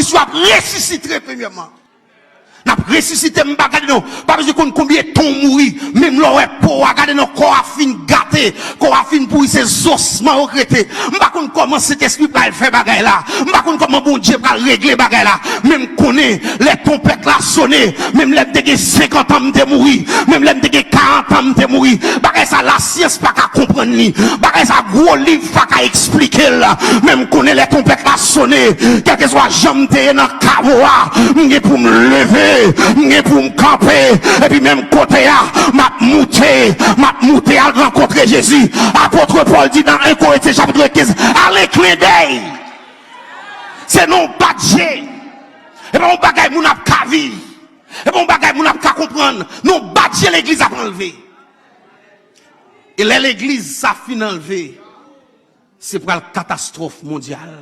Christ a ressuscité premièrement. N'a ressuscité m'bagade non pas besoin qu'on combien ton mourir même l'aurait pour regarder nos corps a fin gâté corps a fin pour ses ossements regrettés m'pas qu'on comment cet esprit va faire bagaille là m'pas qu'on comment bon Dieu va régler bagaille là même connaît les trompettes là sonner même les t'ai 50 ans m'te mourir même les t'ai 40 ans m'te mourir bagaille ça la science pas qu'à comprendre ni bagaille ça gros livre pas qu'à expliquer là même connaît les trompettes là sonner quel que soit jambe t'es dans cavoa m'gé pour me lever m'gé pour me camper et puis même côté là m'a monté à rencontrer Jésus. Apôtre Paul dit dans 1 Corinthiens chapitre 15 allez clin d'œil c'est non pas Dieu et pas mon bagage moun ap ka vivre et pas mon bagage moun ap ka comprendre non pas Dieu l'église a enlevé et l'église ça fin enlevé c'est pour la catastrophe mondiale.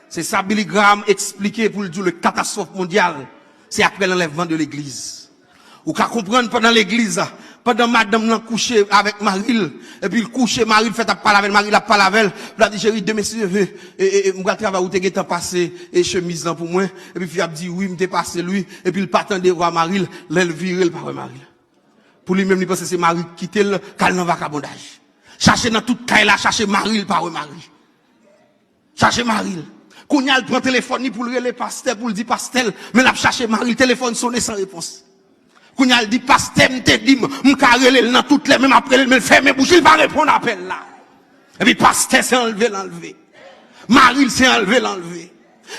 C'est ça Billy Graham expliqué pour le dire le catastrophe mondiale. C'est après l'enlèvement de l'église. Ou qu'à comprendre pendant l'église, pendant madame l'a couché avec Marie, et puis le couché Marie fait à parler avec Marie, la parle avec elle, il a dit chérie demain si je veux et moi travail où t'es passé et chemise là pour moi et puis il a dit oui, m'était passé lui et puis il patendait voir Marie, l'elle viré par Marie. Pour lui même il pense que c'est Marie qui quitte le cal dans vagabondage. Chercher dans toute caille là, chercher Marie par Marie. Chercher Marie. Quand il prend téléphone pour le pasteur pour le dire pasteur, mais il a cherché Marie, le téléphone sonne sans réponse. Quand il dit pasteur, m'te dit m'carrele dans toutes les mêmes après mais ferme bouche, il va répondre à appel là. Et puis pasteur c'est l'enlever. Marie c'est l'enlever.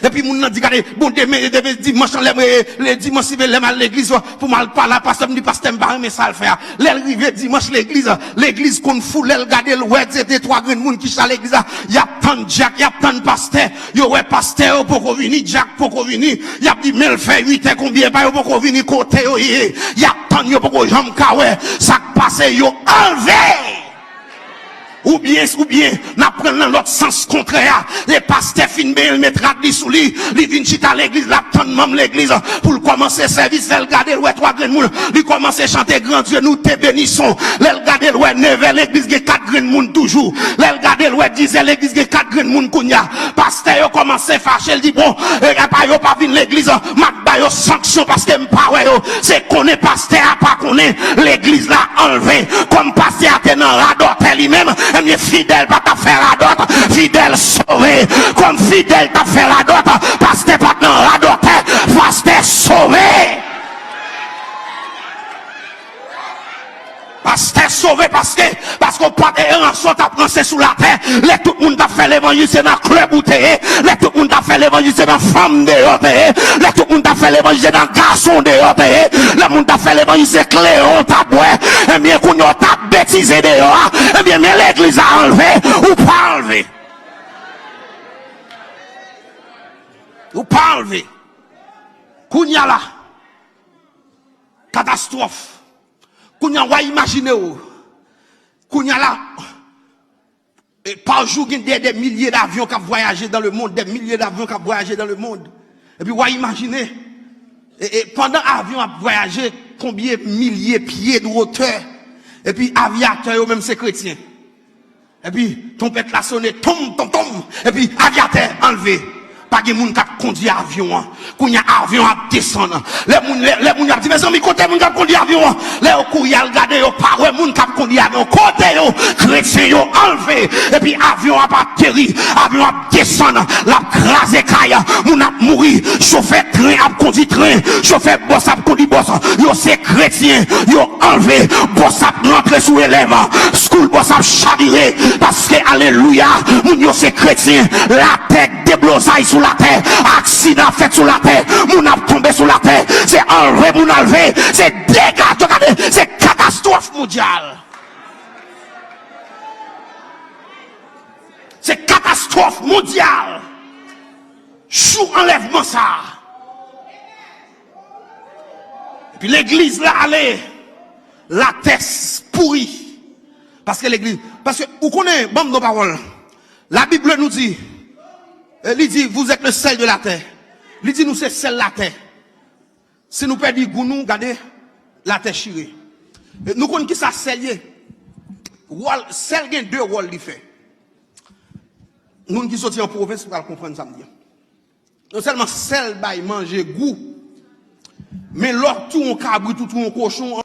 Et puis moun nan dit regardez bon dimanche le dimanche si veut à l'église pour mal parler pasteur me dit pasteur me pas mais ça le faire l'arrivé dimanche l'église qu'on foule elle regarder le ouais c'était trois grands monde qui à l'église y a tant de Jack y a tant de pasteur yo ouais pasteur pour venir Jack pour venir y a dit mais le fait 8 combien pas pour venir côté yo y a tant yo pour jambe ka ouais ça passe yo enlevé. Ou bien, n'a pris dans l'autre sens contraire. Les pasteurs fin ben mettra dit sous lui, il vient chita l'église, la tante même l'église, pour le commencer service, elle garde ouais trois grands monde, il commence à chanter grand Dieu, nous te bénissons. Elle garde ouais 9 l'église, il y a 4 grands monde toujours. Elle garde ouais 10 l'église, il y a 4 grands monde kounya. Pasteur yo commence à fâcher, il dit bon, pas yo pas venir l'église, m'a ba yo sanction parce que m'pa ouais yo, c'est connaît pasteur pas connaît l'église là enlevé, comme pasteur a dans radote lui-même. Mais fidèle pas t'a faire la dot, fidèle sauvé, comme fidèle t'a fait la dot, pasteur pas dans la dot, pasteur sauvé. Pasteur sauvé parce qu'on pas de rançon t'a pensé sous la terre, les tout le monde t'a fait l'évangile c'est dans le club où t'es, les tout le monde t'a fait l'évangile c'est dans la femme de t'es, les tout le monde t'a fait l'évangile c'est dans le garçon de t'es, le monde t'a fait l'évangile c'est Cléon t'a boit, et bien qu'on t'a bêtisé dehors, et bien mais l'église a enlevé ou pas enlevé. Ou pas enlevé. Kounya là. Catastrophe. Kounya va imaginer ou. Kounya là. Par jour, il y a des milliers d'avions qui voyagent dans le monde, des milliers d'avions qui voyagent dans le monde. Et puis, va imaginer. Et pendant l'avion a voyagé, combien de milliers de pieds de hauteur. Et puis, aviateur, même c'est chrétien. Et puis, ton pète la sonné, tombe. Et puis, aviateur, enlevé. Pas de moun qui conduit avion. Quand il y a avion à descendre. Les moun qui dit, mes amis, côté moun qui conduit avion. Les couilles à regarder, pas ouais moun qui conduit avion. Côté yo, chrétien yo enlevé. Et puis avion a pas atterri. Avion a descendre. La crase caille. Moun a mouri. Chauffeur train a conduit train. Chauffeur boss a conduit boss. Yo c'est chrétien. Yo enlevé. Boss a rentré sous élève. School boss a chaviré. Parce que alléluia. Moun yo c'est chrétien. La tête déblosaille sous la terre, accident fait sous la terre, moun a tombé sous la terre, c'est enlevé, moun enlevé, c'est dégâts, c'est catastrophe mondiale. C'est catastrophe mondiale. Chou enlèvement ça. Et puis l'église là, allez, la tête pourrie. Parce que l'église, parce que, vous connaissez, bon, nos paroles. La Bible nous dit, il dit, vous êtes le sel de la terre. Il dit, nous, c'est sel de la terre. Si nous perdons nous, regardez, la terre chirée. Nous connaissons qui ça, sel. Sel, il y a deux rôles, il fait. Nous qui sommes en province, pour comprendre ça. Non seulement sel bail manger goût, mais l'autre tout on cabri, tout on cochon